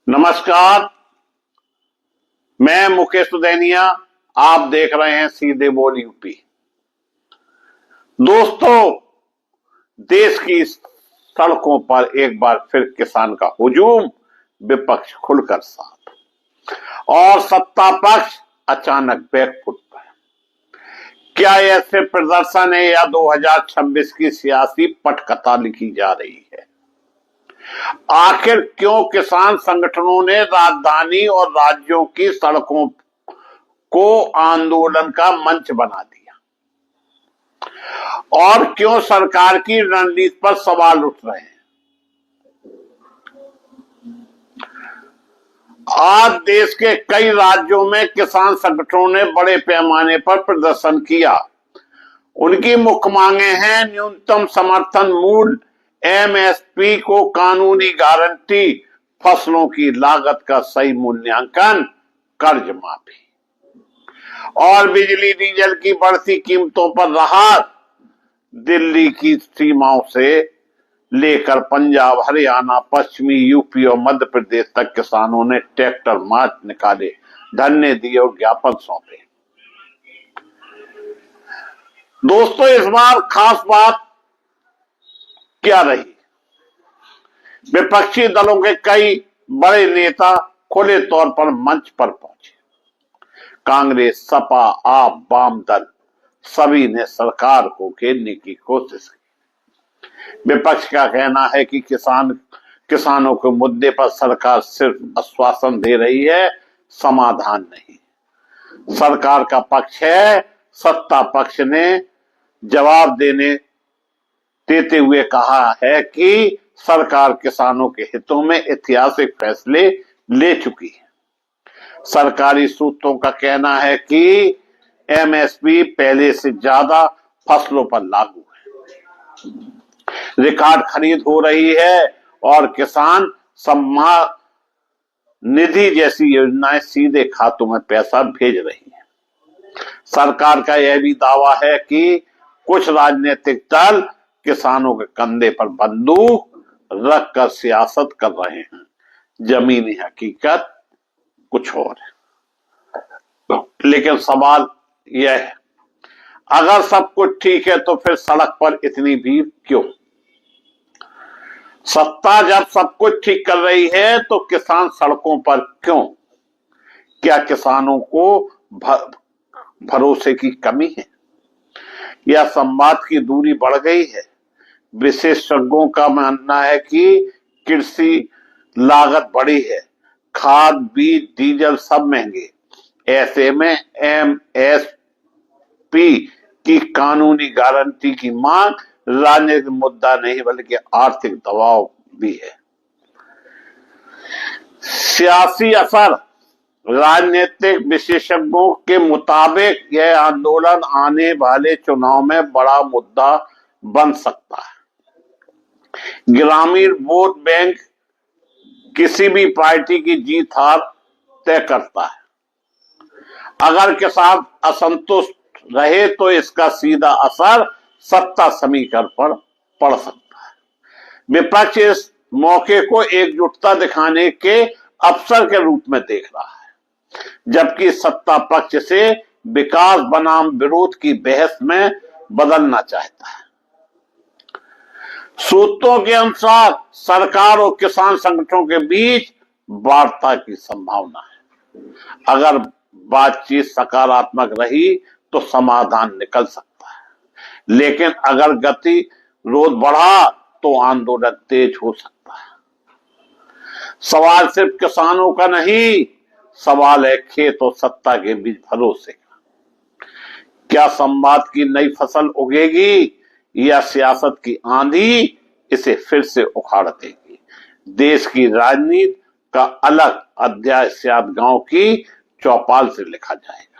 नमस्कार, मैं मुकेश सुदैनिया। आप देख रहे हैं सीधे बोल यूपी। दोस्तों, देश की सड़कों पर एक बार फिर किसान का हुजूम, विपक्ष खुलकर साथ और सत्ता पक्ष अचानक बैकफुट पर। क्या यह सिर्फ प्रदर्शन है या 2026 की सियासी पटकथा लिखी जा रही है? आखिर क्यों किसान संगठनों ने राजधानी और राज्यों की सड़कों को आंदोलन का मंच बना दिया? और क्यों सरकार की रणनीति पर सवाल उठ रहे हैं? आज देश के कई राज्यों में किसान संगठनों ने बड़े पैमाने पर प्रदर्शन किया। उनकी मुख्य मांगे हैं न्यूनतम समर्थन मूल्य, एमएसपी को कानूनी गारंटी, फसलों की लागत का सही मूल्यांकन, कर्ज माफी और बिजली डीजल की बढ़ती कीमतों पर राहत। दिल्ली की सीमाओं से लेकर पंजाब, हरियाणा, पश्चिमी यूपी और मध्य प्रदेश तक किसानों ने ट्रैक्टर मार्च निकाले, धरने दिए और ज्ञापन सौंपे। दोस्तों, इस बार खास बात क्या रही? विपक्षी दलों के कई बड़े नेता खुले तौर पर मंच पर पहुंचे। कांग्रेस, सपा, आप, वाम दल सभी ने सरकार को घेरने की कोशिश की। विपक्ष का कहना है कि किसानों के मुद्दे पर सरकार सिर्फ आश्वासन दे रही है, समाधान नहीं। सरकार का पक्ष है, सत्ता पक्ष ने जवाब देते हुए कहा है कि सरकार किसानों के हितों में ऐतिहासिक फैसले ले चुकी है। सरकारी सूत्रों का कहना है कि एमएसपी पहले से ज्यादा फसलों पर लागू है, रिकॉर्ड खरीद हो रही है और किसान सम्मान निधि जैसी योजनाएं सीधे खातों में पैसा भेज रही है। सरकार का यह भी दावा है कि कुछ राजनीतिक दल किसानों के कंधे पर बंदूक रखकर सियासत कर रहे हैं। जमीनी हकीकत कुछ और है। लेकिन सवाल यह है, अगर सब कुछ ठीक है तो फिर सड़क पर इतनी भीड़ क्यों? सत्ता जब सब कुछ ठीक कर रही है तो किसान सड़कों पर क्यों? क्या किसानों को भरोसे की कमी है या संवाद की दूरी बढ़ गई है? विशेषज्ञों का मानना है कि कृषि लागत बढ़ी है, खाद, बीज, डीजल सब महंगे। ऐसे में एमएसपी की कानूनी गारंटी की मांग राजनीतिक मुद्दा नहीं बल्कि आर्थिक दबाव भी है। सियासी असर, राजनीतिक विशेषज्ञों के मुताबिक यह आंदोलन आने वाले चुनाव में बड़ा मुद्दा बन सकता है। ग्रामीण वोट बैंक किसी भी पार्टी की जीत हार तय करता है। अगर किसान असंतुष्ट रहे तो इसका सीधा असर सत्ता समीकरण पर पड़ सकता है। विपक्ष इस मौके को एकजुटता दिखाने के अवसर के रूप में देख रहा है, जबकि सत्ता पक्ष से विकास बनाम विरोध की बहस में बदलना चाहता है। सूत्रों के अनुसार सरकार और किसान संगठनों के बीच वार्ता की संभावना है। अगर बातचीत सकारात्मक रही तो समाधान निकल सकता है, लेकिन अगर गतिरोध बढ़ा तो आंदोलन तेज हो सकता है। सवाल सिर्फ किसानों का नहीं, सवाल है खेत और सत्ता के बीच भरोसे का। क्या संवाद की नई फसल उगेगी या सियासत की आंधी इसे फिर से उखाड़ देगी? देश की राजनीति का अलग अध्याय शायद गांव की चौपाल से लिखा जाएगा।